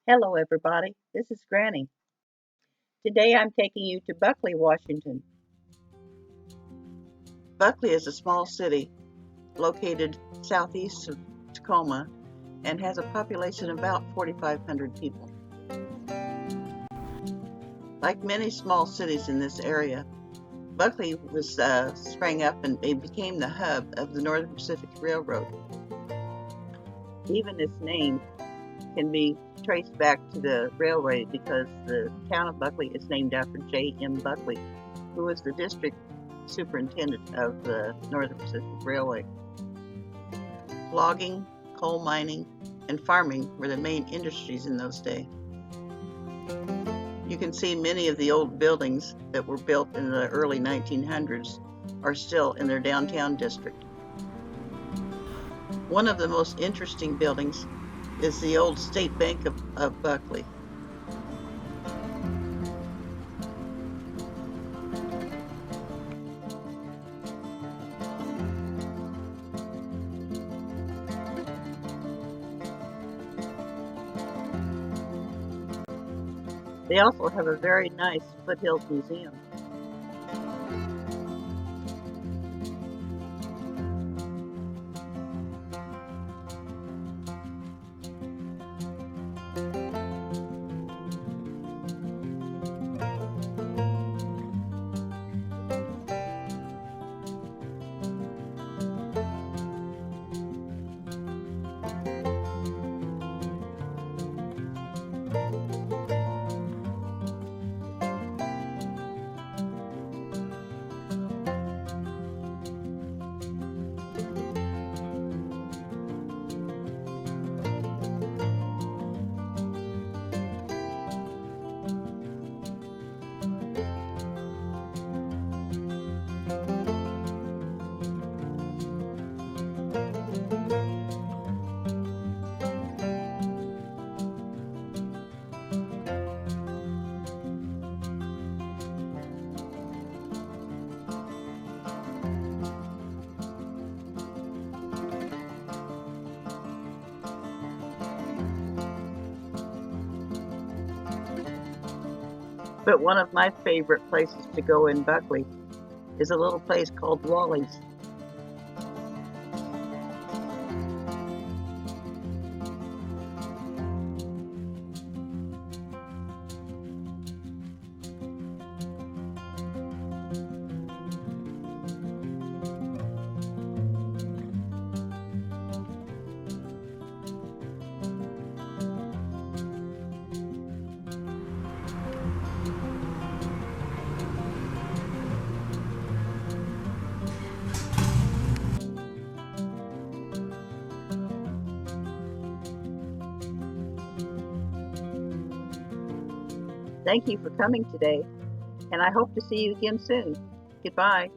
Hello everybody, this is Granny. Today I'm taking you to Buckley, Washington. Buckley is a small city located southeast of Tacoma and has a population of about 4,500 people. Like many small cities in this area, Buckley was sprang up and it became the hub of the Northern Pacific Railroad. Even its name can be traced back to the railway because the town of Buckley is named after J.M. Buckley, who was the district superintendent of the Northern Pacific Railway. Logging, coal mining, and farming were the main industries in those days. You can see many of the old buildings that were built in the early 1900s are still in their downtown district. One of the most interesting buildings is the old State Bank of Buckley. They also have a very nice Foothills Museum. But one of my favorite places to go in Buckley is a little place called Wally's. Thank you for coming today, and I hope to see you again soon. Goodbye.